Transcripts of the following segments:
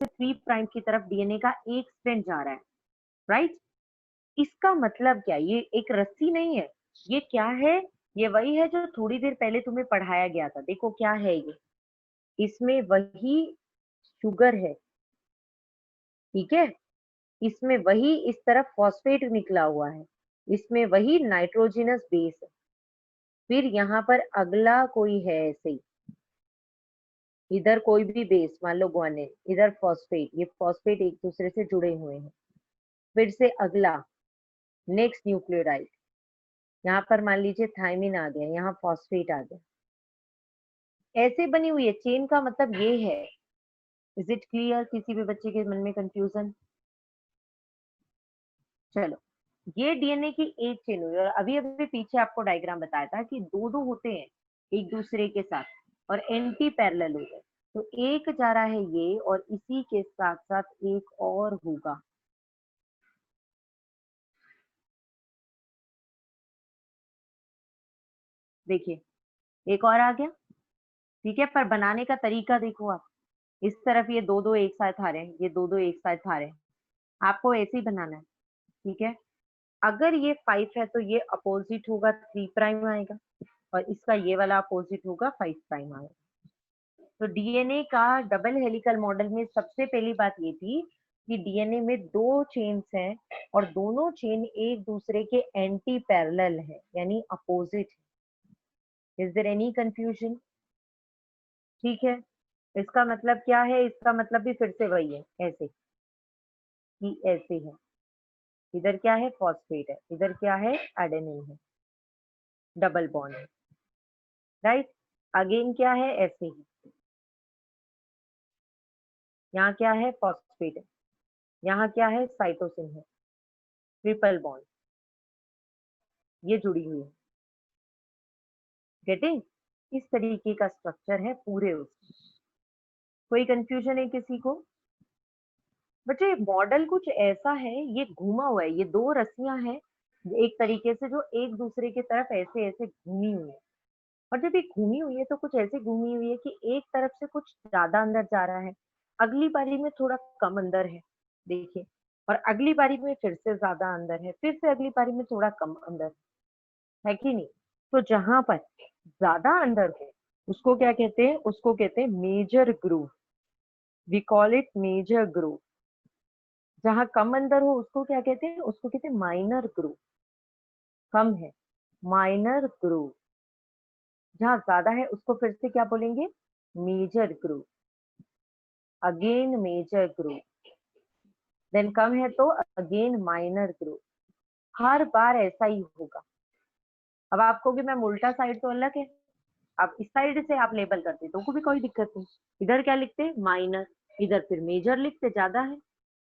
से 3 प्राइम की तरफ डीएनए का एक स्ट्रैंड जा रहा है, राइट? इसका मतलब क्या है? ये एक रस्सी नहीं है, ये क्या है? ये वही है जो थोड़ी देर पहले तुम्हें पढ़ाया गया था। देखो क्या है ये, इसमें वही शुगर है, ठीक है? इसमें वही इस तरफ फॉस्फेट निकला हुआ है, इसमें वही नाइट्रोजनस बेस है, फिर यहाँ पर अगला कोई है ऐसे ही, इधर कोई भी बेस, मान लो गुआनिन, इधर फॉस्फेट, ये फॉस्फेट एक दूसरे से जुड़े हुए हैं, फिर से अगला नेक्स्ट न्यूक्लियोटाइड, यहाँ पर मान लीजिए थायमिन आ गया, यहाँ फॉस्फेट आ गया, ऐसे बनी हुई है चेन। का मतलब ये है। Is it clear? किसी भी बच्चे के मन में कंफ्यूजन? चलो, ये डीएनए की एक चेन हुई, और अभी अभी पीछे आपको डायग्राम बताया था कि दो दो होते हैं एक दूसरे के साथ और एंटी पैरेलल होते हैं। तो एक जा रहा है ये, और इसी के साथ साथ एक और होगा। देखिए, एक और आ गया, ठीक है? पर बनाने का तरीका देखो आप, इस तरफ ये दो दो एक साथ आ रहे हैं, ये दो दो एक साथ आ रहे हैं, आपको ऐसे ही बनाना है, ठीक है? अगर ये 5 है तो ये अपोजिट होगा, 3 प्राइम आएगा, और इसका ये वाला अपोजिट होगा, 5 प्राइम आएगा। तो डीएनए का डबल हेलिकल मॉडल में सबसे पहली बात ये थी कि डीएनए में दो चेन्स हैं, और दोनों चेन एक दूसरे के एंटी पैरेलल है, यानी अपोजिट है। Is there any confusion? ठीक है, इसका मतलब क्या है? इसका मतलब भी फिर से वही है, ऐसे कि ऐसे है, इधर क्या है? फॉस्फेट है, इधर क्या है? एडेनिन है, डबल बॉन्ड है, राइट? अगेन क्या है? ऐसे ही, यहाँ क्या है? फॉस्फेट है, यहाँ क्या है? साइटोसिन है, ट्रिपल बॉन्ड, ये जुड़ी हुई है। गेटिंग? इस तरीके का स्ट्रक्चर है पूरे उसमें। कोई कंफ्यूजन है किसी को? बच्चे मॉडल कुछ ऐसा है, ये घूमा हुआ है, ये दो रस्सियां हैं एक तरीके से जो एक दूसरे की तरफ ऐसे ऐसे घूमी हुई है, और जब ये घूमी हुई है तो कुछ ऐसे घूमी हुई है कि एक तरफ से कुछ ज्यादा अंदर जा रहा है, अगली बारी में थोड़ा कम अंदर है, देखिए, और अगली बारी में फिर से ज्यादा अंदर है, फिर से अगली बारी में थोड़ा कम अंदर है कि नहीं? तो जहां पर ज्यादा अंदर हो उसको क्या कहते हैं? उसको कहते हैं major groove, we call it major groove. जहां कम अंदर हो उसको क्या कहते हैं? उसको कहते हैं माइनर ग्रूव। कम है, माइनर ग्रूव। जहां ज्यादा है उसको फिर से क्या बोलेंगे? Major groove. Again major groove, then कम है तो अगेन माइनर ग्रूव। हर बार ऐसा ही होगा। अब आपको कि मैम उल्टा साइड तो अलग है, आप इस साइड से आप लेबल करते तो भी कोई दिक्कत नहीं। इधर क्या लिखते? माइनर, इधर फिर मेजर लिखते, ज्यादा है,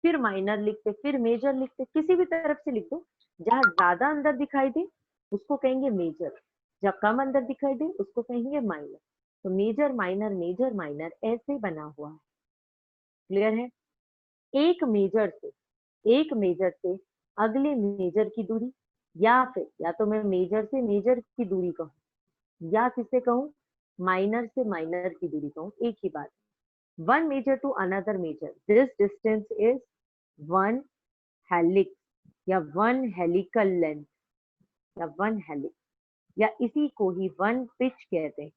फिर माइनर लिखते, फिर मेजर लिखते, किसी भी तरफ से लिख दो। जहां ज्यादा अंदर दिखाई दे उसको कहेंगे मेजर, जब कम अंदर दिखाई दे उसको कहेंगे माइनर। तो मेजर माइनर ऐसे बना हुआ है। क्लियर है? एक मेजर से अगले मेजर की दूरी, या फिर या तो मैं मेजर से मेजर की दूरी कहूँ, या किसे कहूँ? माइनर से माइनर की दूरी कहूँ, एक ही बात। One major to another major, this distance is one helix, या वन हेलिकल लेंथ, या वन हेलिक्स, या इसी को ही वन पिच कहते हैं,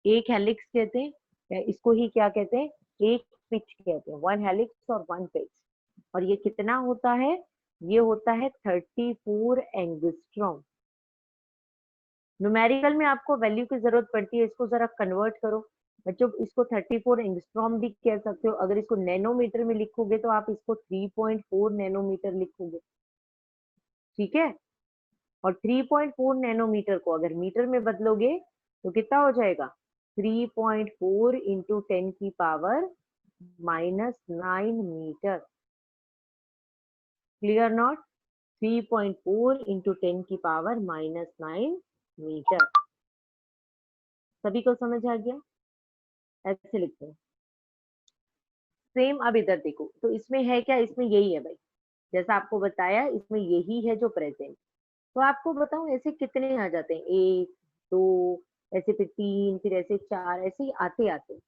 एक हेलिक्स कहते हैं, या इसको ही क्या कहते हैं? एक पिच कहते हैं, वन हेलिक्स और वन पिच। और ये कितना होता है? ये होता है 34 एंगस्ट्रॉम। न्यूमेरिकल में आपको वैल्यू की जरूरत पड़ती है, इसको जरा कन्वर्ट करो बच्चों। इसको 34 एंगस्ट्रॉम भी कह सकते हो। अगर इसको नैनोमीटर में लिखोगे तो आप इसको 3.4 नैनोमीटर लिखोगे, ठीक है? और 3.4 नैनोमीटर को अगर मीटर में बदलोगे तो कितना हो जाएगा? 3.4 इंटू 10 की power -9 metre. Clear not? 3.4 into 10 की पावर -9 मीटर। सभी को समझ आ गया? ऐसे लिखते हैं। सेम अब इधर देखो, तो इसमें है क्या? इसमें यही है भाई, जैसा आपको बताया इसमें यही है जो प्रेजेंट। तो आपको बताऊं ऐसे कितने आ जाते हैं? एक, दो, ऐसे फिर तीन, फिर ऐसे चार, ऐसे ही आते आते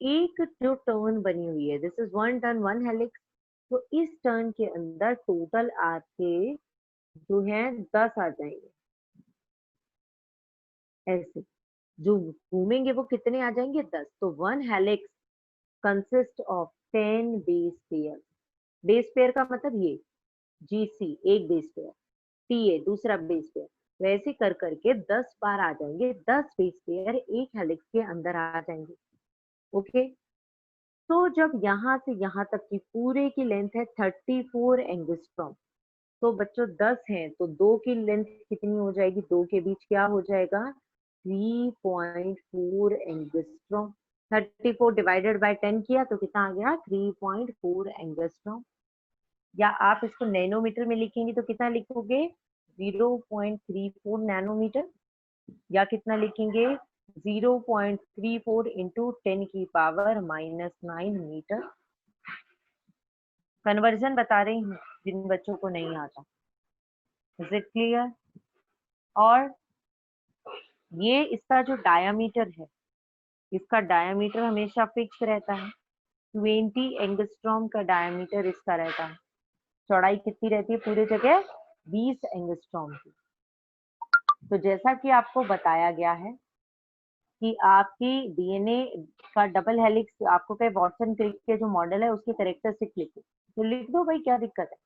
एक जो टर्न बनी हुई है, this is one turn one helix, तो इस टर्न के अंदर टोटल आपके जो है 10 आ जाएंगे। ऐसे जो घूमेंगे वो कितने आ जाएंगे? 10। तो one helix consist of 10 base pair. Base pair का मतलब ये जीसी एक बेस पेयर, टीए दूसरा बेस पेयर, वैसे कर करके 10 बार आ जाएंगे। 10 बेस पेयर एक हेलिक्स के अंदर आ जाएंगे। ओके, तो जब यहाँ से यहाँ तक की पूरे की लेंथ है 34 एंगस्ट्रॉम, तो बच्चों 10 हैं तो 2 की लेंथ कितनी हो जाएगी? 2 के बीच क्या हो जाएगा? 3.4 एंगस्ट्रॉम। 34 डिवाइडेड बाय 10 किया तो कितना आ गया? 3.4 एंगस्ट्रॉम। या आप इसको नैनोमीटर में लिखेंगे तो कितना लिखोगे? 0.34 नैनोमीटर। या कितना लिखेंगे? 0.34 इंटू 10 की पावर -9 मीटर। कन्वर्जन बता रही हूँ जिन बच्चों को नहीं आता। Is it clear? और ये इसका जो डायामीटर है, इसका डायामीटर हमेशा फिक्स रहता है। 20 एंगस्ट्रॉम का डायामीटर इसका रहता है। चौड़ाई कितनी रहती है पूरी जगह? 20 एंगस्ट्रॉम की। तो जैसा कि आपको बताया गया है कि आपकी डीएनए का डबल हेलिक्स, आपको कहे वॉटसन क्रिक के जो मॉडल है उसके कैरेक्टरिस्टिक लिखो, तो लिख दो भाई, क्या दिक्कत है।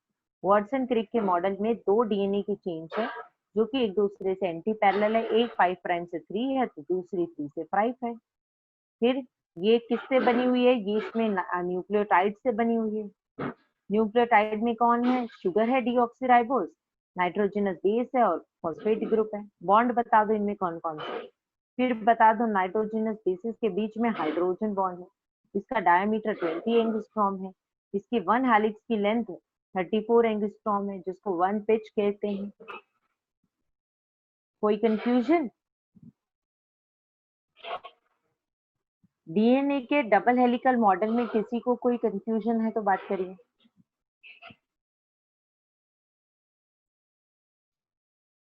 वॉटसन क्रिक के मॉडल में 2 डीएनए की चेन्स है जो कि एक दूसरे से एंटी पैरेलल है। एक 5 प्राइम से 3 है तो दूसरी 3 से 5 है। फिर ये किससे बनी हुई है? ये इसमें न्यूक्लियोटाइड से बनी हुई है। न्यूक्लियोटाइड में कौन है? शुगर है, डीऑक्सीराइबोस, नाइट्रोजनस बेस है और फॉस्फेट ग्रुप है। बॉन्ड बता दो इनमें कौन कौन से। फिर बता दो नाइट्रोजनस बेसिस के बीच में हाइड्रोजन बॉन्ड है। इसका डायमीटर 20 एंगस्ट्रॉम है। इसकी वन हेलिक्स की लेंथ 34 एंगस्ट्रॉम है, जिसको वन पिच कहते हैं। कोई कंफ्यूजन? डीएनए के डबल हेलिकल मॉडल में किसी को कोई कंफ्यूजन है तो बात करिए।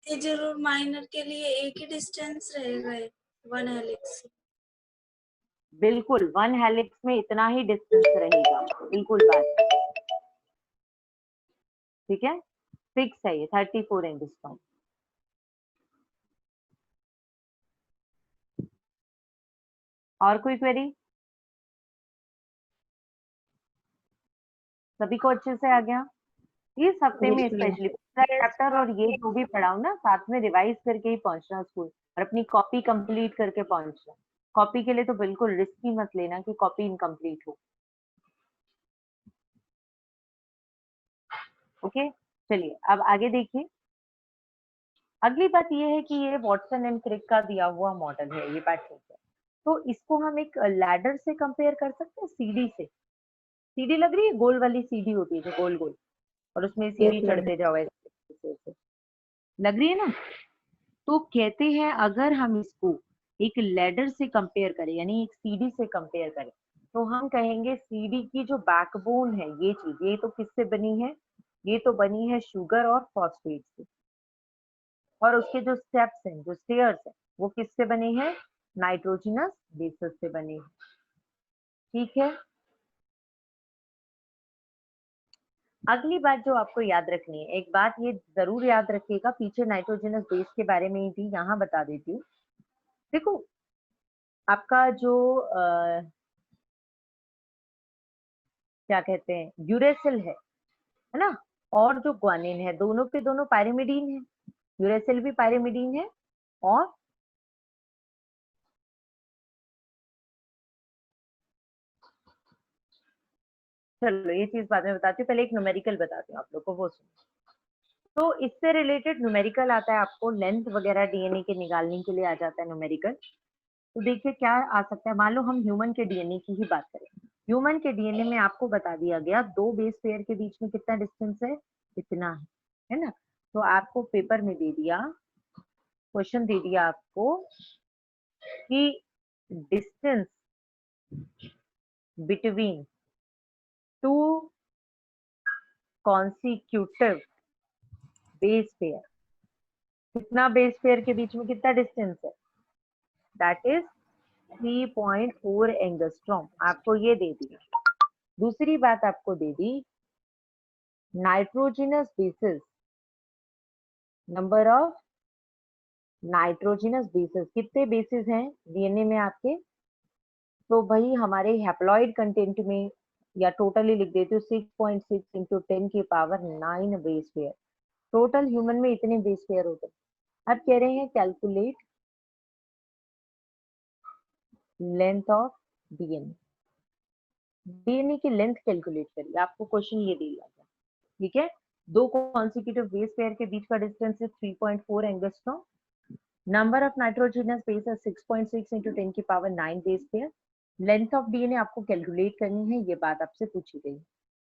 जरूर, माइनर के लिए एक ही डिस्टेंस रहेगा वन हेलिक्स। बिल्कुल, वन हेलिक्स में इतना ही डिस्टेंस रहेगा, बिल्कुल बात ठीक है, फिक्स है ये 34 एंगस्ट्रॉम। और कोई क्वेरी? सभी को अच्छे से आ गया? इस हफ्ते में स्पेशली चैप्टर और ये जो भी पढ़ाऊं ना, साथ में रिवाइज करके ही पहुंचना स्कूल, और अपनी कॉपी कंप्लीट करके पहुंचना। कॉपी के लिए तो बिल्कुल रिस्क ही मत लेना कि कॉपी इनकम्प्लीट हो। ओके, चलिए अब आगे देखिए। अगली बात ये है कि ये वॉटसन एंड क्रिक का दिया हुआ मॉडल है, ये बात ठीक है। तो इसको हम एक लैडर से कंपेयर कर सकते हैं, सीढ़ी से। सीढ़ी लग रही है, गोल वाली सीढ़ी होती है जो गोल गोल, और उसमें सीढ़ी चढ़ते जाओ ऐसे। लग रही है ना? तो कहते हैं अगर हम इसको एक लैडर से कंपेयर करें, यानी एक सीढ़ी से कंपेयर करें, तो हम कहेंगे सीढ़ी की जो बैकबोन है, ये चीज, ये तो किससे बनी है? ये तो बनी है शुगर और फॉस्फेट से। और उसके जो स्टेप्स हैं, जो स्टेयर्स हैं, वो किससे बने हैं? नाइट्रोजनस बेसिस से बने हैं। ठीक है, अगली बात जो आपको याद रखनी है, एक बात ये जरूर याद रखिएगा, पीछे नाइट्रोजनस बेस के बारे में ही थी, यहाँ बता देती हूँ। देखो, आपका जो क्या कहते हैं, यूरेसिल है ना, और जो ग्वानिन है, दोनों के दोनों पायरिमिडीन है। यूरेसिल भी पायरिमिडीन है, और चलो ये चीज बाद में बताती हूँ, पहले एक न्यूमेरिकल बताती हूँ आप लोग को, वो सुनो। तो इससे रिलेटेड न्यूमेरिकल आता है आपको, लेंथ वगैरह डीएनए के निकालने के लिए आ जाता है न्यूमेरिकल। तो देखिए क्या आ सकता है, मान लो हम ह्यूमन के डीएनए की ही बात करें। ह्यूमन के डीएनए में आपको बता दिया गया 2 बेस पेयर के बीच में कितना डिस्टेंस है? इतना है ना? तो आपको पेपर में दे दिया, क्वेश्चन दे दिया आपको कि distance between 2 consecutive base pair, कितना बेस पेयर के बीच में कितना डिस्टेंस है? दैट इज 3.4 एंगस्ट्रॉम आपको ये दे दी। दूसरी बात आपको दे दी nitrogenous bases, number of nitrogenous bases, कितने बेसिस हैं डीएनए में आपके? तो भाई हमारे हैप्लॉइड कंटेंट में या टोटली लिख देते हो 6.6 इंटू 10 की power 9 base pair. Total human में इतने बेस पेयर होते हैं। अब कह रहे हैं calculate length of DNA. DNA की लेंथ कैलकुलेट करिए, आपको क्वेश्चन ये दे दिया गया, ठीक है। दो कॉन्सिक्यूटिव बेस पेयर के बीच का डिस्टेंस है 3.4 angstrom. Number of nitrogenous base है 6.6 इंटू 10 की power 9 base pair. Length of DNA आपको कैलकुलेट करनी है, ये बात आपसे पूछी गई।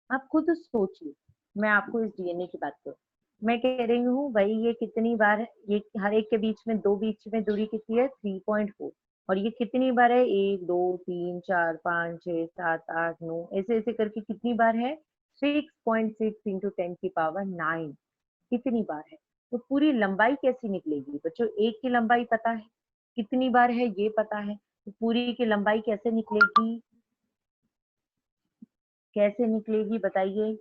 आप खुद सोचिए, मैं आपको इस डीएनए की बात करूं, मैं कह रही हूँ भाई ये कितनी बार, ये हर एक के बीच में बीच में दूरी कितनी है 3.4, और ये कितनी बार है 1 2 3 4 5 6 7 8 9 ऐसे ऐसे करके कितनी बार है 6.6 इंटू 10 की पावर 9 कितनी बार है। तो पूरी लंबाई कैसी निकलेगी बच्चों? एक की लंबाई पता है, कितनी बार है ये पता है, तो पूरी की लंबाई कैसे निकलेगी, कैसे निकलेगी बताइए।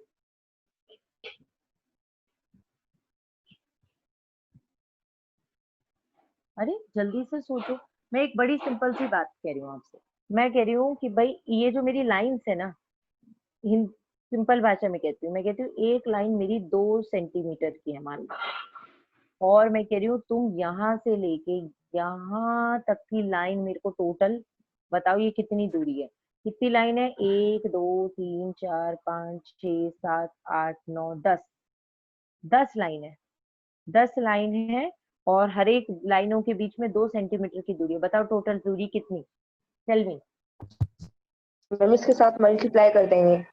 अरे जल्दी से सोचो, मैं एक बड़ी सिंपल सी बात कह रही हूँ आपसे। मैं कह रही हूँ कि भाई ये जो मेरी लाइंस है ना, सिंपल भाषा में कहती हूँ, मैं कहती हूँ एक लाइन मेरी 2 सेंटीमीटर की है मान लो, और मैं कह रही हूँ तुम यहाँ से लेके यहाँ तक की लाइन मेरे को टोटल बताओ ये कितनी दूरी है। कितनी लाइन है? 1 2 3 4 5 6 7 8 9 10, 10 लाइन है, 10 लाइन है, और हर एक लाइनों के बीच में 2 सेंटीमीटर की दूरी है। बताओ टोटल दूरी कितनी? Tell me. मैम इसके साथ मल्टीप्लाई कर देंगे।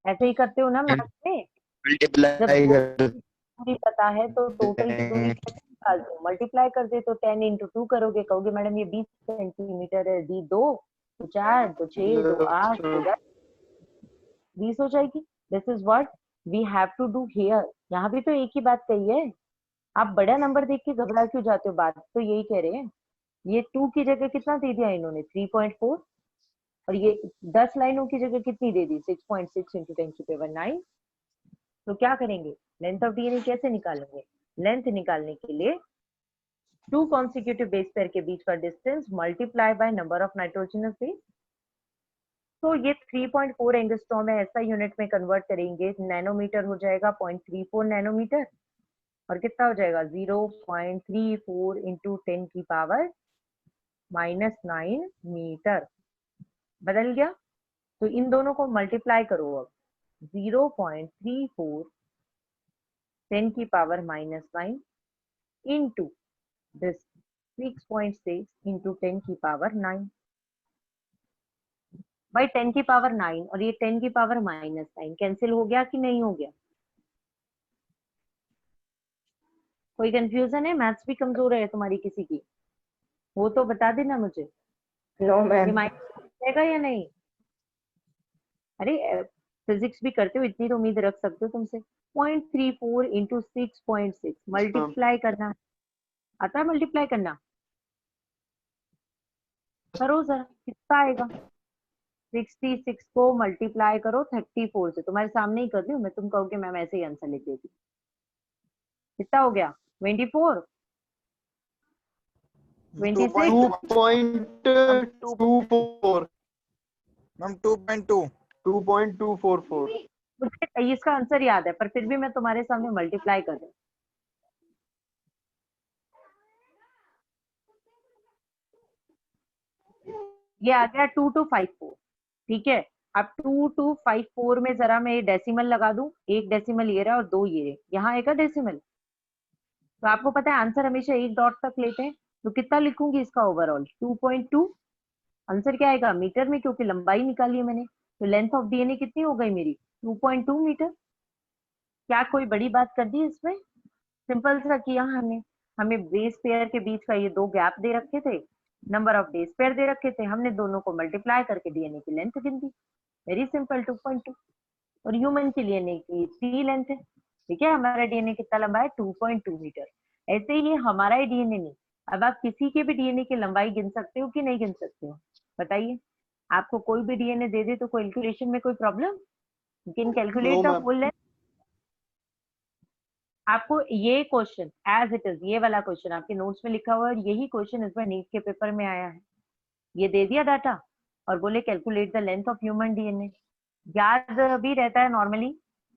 ऐसे ही करते हो ना मैथ में? जब मल्टीप्लाई दो कर दूरी पता है तो टोटल की दूरी देंगे। कैसे निकालते हो? मल्टीप्लाई कर दे तो 10 इंटू 2 करोगे, कहोगे मैडम ये 20 सेंटीमीटर है, दी 2 तो 4 तो 6 तो 8 तो 10, 20 हो जाएगी। This is what we have to do here. यहाँ भी तो एक ही बात कही है, आप बड़ा नंबर देख के घबरा क्यों जाते हो? बात तो यही कह रहे हैं। ये 2 की जगह कितना दे दिया इन्होंने 3.4, और ये 10 लाइनों की जगह कितनी दे दी 6.6 इंटू 10 की पावर 9। तो क्या करेंगे, लेंथ ऑफ डीएनए कैसे निकालेंगे? लेंथ निकालने के लिए टू कॉन्सिक्यूटिव बेस पेयर के बीच का distance multiply by number of nitrogenous base. तो ये 3.4 एंगस्ट्रॉम है, ऐसा यूनिट में कन्वर्ट करेंगे नैनोमीटर हो जाएगा 0.34 नैनोमीटर, और कितना हो जाएगा 0.34 इंटू 10 की पावर -9 मीटर। बदल गया? तो इन दोनों को मल्टीप्लाई करो अब, 0.34 10 की पावर -9 इंटू दिस 6.6 इंटू 10 की पावर 9। भाई 10 की पावर 9 और ये 10 की पावर -9 कैंसिल हो गया कि नहीं हो गया? कोई कंफ्यूजन है? मैथ्स भी कमजोर है तुम्हारी किसी की? वो तो बता देना मुझे, नो ये मैम। माइनस जाएगा या नहीं? अरे फिजिक्स भी करते हो, इतनी तो उम्मीद रख सकते हो तुमसे। 0.34 इंटू 6.6 मल्टीप्लाई करना, आता है मल्टीप्लाई करना? करो जरा, कितना आएगा? 66 को मल्टीप्लाई करो 34 से, तुम्हारे सामने ही कर रही हूँ मैं, तुम कहोगे मैम ऐसे ही आंसर लिख देती। कितना हो गया? 24 26 2.24 मैम 2.244। मुझे इसका आंसर याद है, पर फिर भी मैं तुम्हारे सामने मल्टीप्लाई कर रही हूँ। ये आ गया 2254, ठीक है। अब 2254 में जरा मैं डेसिमल लगा दूं, एक डेसिमल ये रहा और दो ये रहे, यहाँ आएगा डेसिमल। तो आपको पता है आंसर हमेशा एक डॉट तक लेते हैं, तो कितना लिखूंगी इसका ओवरऑल 2.2। आंसर क्या आएगा मीटर में, क्योंकि लंबाई निकाली है मैंने। तो लेंथ ऑफ डीएनए कितनी हो गई मेरी 2.2 मीटर। क्या कोई बड़ी बात कर दी इसमें? सिंपल सा किया हमने। हमें बेस पेयर के बीच का ये दो गैप दे रखे थे, नंबर ऑफ बेस पेयर दे रखे थे, हमने दोनों को मल्टीप्लाई करके डीएनए की लेंथ गिन दी। Very simple 2.2। और ह्यूमन के डीएनए की 3 लेंथ है, ठीक है। हमारा डीएनए कितना लंबा है 2.2 मीटर। ऐसे ही हमारा ही डीएनए नहीं, अब आप किसी के भी डीएनए की लंबाई गिन सकते हो कि नहीं गिन सकते हो, बताइए। आपको कोई भी डीएनए दे दे तो कैलकुलेशन में कोई problem? You can calculate No, the ma'am. Whole length. आपको ये क्वेश्चन एज इट इज, ये वाला क्वेश्चन आपके नोट्स में लिखा हुआ है, और यही क्वेश्चन इस बार नीट के पेपर में आया है। ये दे दिया डाटा और बोले calculate the length of human DNA. याद भी रहता है नॉर्मली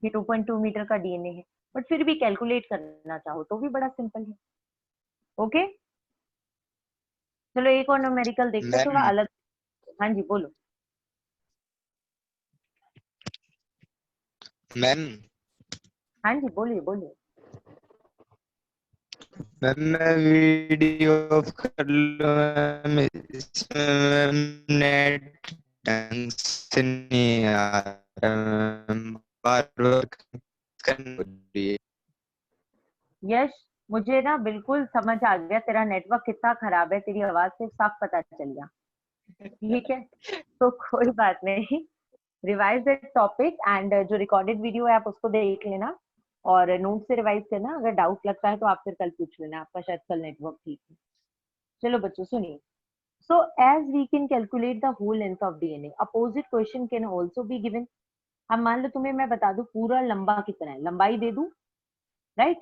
कि 2.2 मीटर का डीएनए है, बट फिर भी कैलकुलेट करना चाहो तो भी बड़ा सिंपल है। ओके, चलो एक और न्यूमेरिकल देखते हैं, थोड़ा मैम अलग। हाँ जी बोलो। मैम हाँ जी बोलिए बोलिए। मैम मैं वीडियो ऑफ कर लूं मैम, इसमें मैम नेट ढंग से नहीं आ रहा मैम, बार-बार करनी पड़ रही है। यश, मुझे ना बिल्कुल समझ आ गया तेरा नेटवर्क कितना खराब है, तेरी आवाज से साफ पता चल गया। ठीक है, तो कोई बात नहीं, रिवाइज द टॉपिक एंड जो रिकॉर्डेड वीडियो है आप उसको देख लेना और नोट से रिवाइज करना। अगर डाउट लगता है तो आप फिर कल पूछ लेना, आपका शायद कल नेटवर्क ठीक है। चलो बच्चों सुनिए। So as we can calculate the whole length of DNA, opposite question can also be given. अब मान लो तुम्हें मैं बता दूं पूरा लंबा कितना है, लंबाई दे दूं, राइट,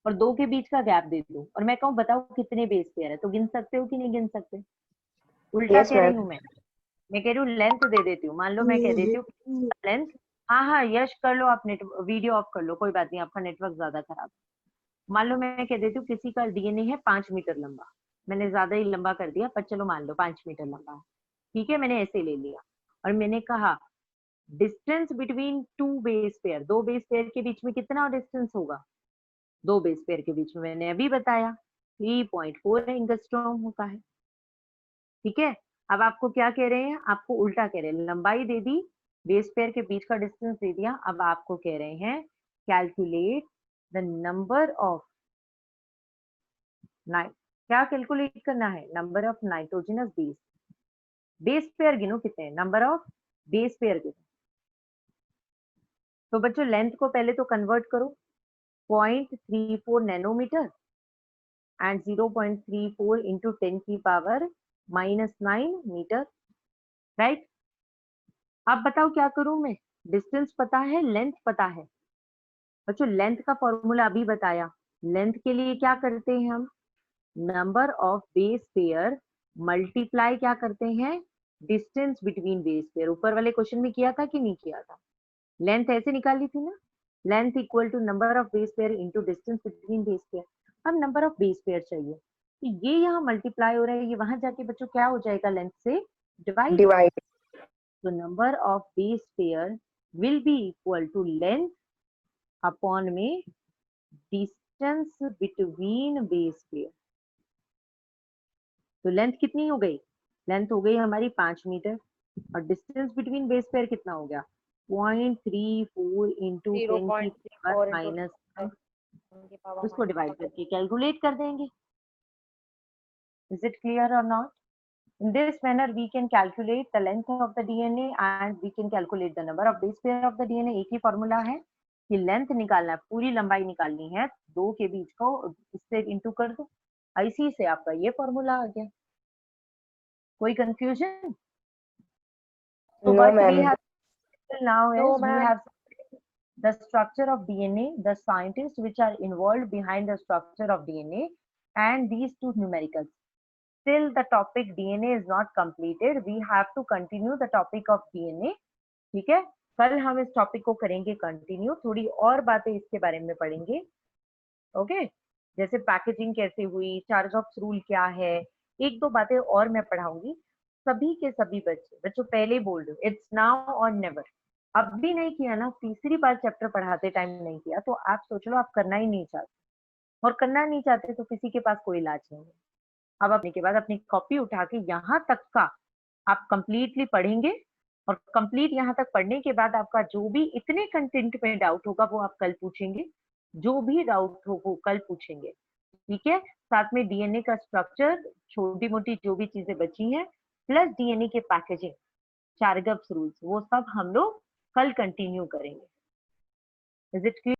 और दो के बीच का गैप दे दूं, और मैं कहूँ बताओ कितने बेस पेयर है, तो गिन सकते हो कि नहीं गिन सकते? उल्टा यस कह रही मैम। हूँ मैं कह रही हूँ लेंथ दे देती हूँ। मान लो मैं कह देती हूँ लेंथ, हाँ हाँ यश कर लो, आप नेट वीडियो ऑफ कर लो, कोई बात नहीं, आपका नेटवर्क ज्यादा खराब है। मान लो मैं कह देती हूँ किसी का डीएनए है 5 मीटर लंबा, मैंने ज्यादा ही लंबा कर दिया, पर चलो मान लो 5 मीटर लंबा है, ठीक है, मैंने ऐसे ले लिया। और मैंने कहा distance between two base pair, दो बेस पेयर के बीच में कितना डिस्टेंस होगा? दो बेस पेयर के बीच में मैंने अभी बताया 3.4 एंगस्ट्रॉम होता है। ठीक है, अब आपको क्या कह रहे हैं, आपको उल्टा कह रहे हैं, लंबाई दे दी, बेस पेयर के बीच का डिस्टेंस दे दिया, अब आपको कह रहे हैं कैलकुलेट द नंबर ऑफ क्या कैलकुलेट करना है? Number of nitrogenous base, base pair गिनो कितने, नंबर ऑफ बेस पेयर गिनो। तो बच्चों लेंथ को पहले तो कन्वर्ट करो, 0.34 नैनोमीटर एंड 0.34 इंटू 10 की पावर -9 मीटर, राइट। अब बताओ क्या करूं मैं, डिस्टेंस पता है, लेंथ पता है। बच्चों लेंथ का फॉर्मूला अभी बताया, लेंथ के लिए क्या करते हैं हम, number of base pair multiply क्या करते हैं, डिस्टेंस बिटवीन बेस पेयर। ऊपर वाले क्वेश्चन में किया था कि नहीं किया था? लेंथ ऐसे निकाली थी ना, length equal to number of base pair into distance between base pair. अब नंबर ऑफ बेस पेयर चाहिए, तो ये यहाँ मल्टीप्लाई हो रहा है, ये वहां जाके बच्चों क्या हो जाएगा, लेंथ से डिवाइड। डिवाइड। तो number of base pair will be equal to length upon में डिस्टेंस बिटवीन बेस पेयर। तो लेंथ कितनी हो गई, लेंथ हो गई हमारी 5 मीटर, और डिस्टेंस बिटवीन बेस पेयर कितना हो गया, 0.34 इंटू 10 की पावर माइनस, उसको डिवाइड करके कैलकुलेट कर देंगे। इज इट क्लियर और not? In this manner, we can calculate the length of the DNA and we can calculate the number of base pair of the DNA। एक ही formula है कि length निकालना है, पूरी लंबाई निकालनी है, दो के बीच को इससे इंटू कर दो, इसी से आपका ये फॉर्मूला आ गया। कोई confusion? So No what we ma'am. have now is we have the structure of DNA, the scientists which are involved behind the structure of DNA, and these two numericals. Still the topic DNA is not completed, we have to continue the topic of DNA। ठीक है, कल हम इस topic को करेंगे continue, थोड़ी और बातें इसके बारे में पढ़ेंगे। ओके, जैसे पैकेजिंग कैसे हुई, चार्ज-ऑफ रूल क्या है, एक दो बातें और मैं पढ़ाऊंगी। सभी के सभी बच्चों पहले बोल दो, इट्स नाउ और नेवर। अब भी नहीं किया ना, तीसरी बार चैप्टर पढ़ाते टाइम नहीं किया, तो आप सोच लो आप करना ही नहीं चाहते, और करना नहीं चाहते तो किसी के पास कोई इलाज नहीं है। अब अपने के बाद अपनी कॉपी उठा के यहाँ तक का आप कंप्लीटली पढ़ेंगे, और कंप्लीट यहाँ तक पढ़ने के बाद आपका जो भी इतने कंटेंट में डाउट होगा वो आप कल पूछेंगे, जो भी डाउट हो वो कल पूछेंगे। ठीक है, साथ में डीएनए का स्ट्रक्चर, छोटी मोटी जो भी चीजें बची हैं, प्लस डीएनए के पैकेजिंग, चार्गप्स रूल्स, वो सब हम लोग कल कंटिन्यू करेंगे। Is it clear?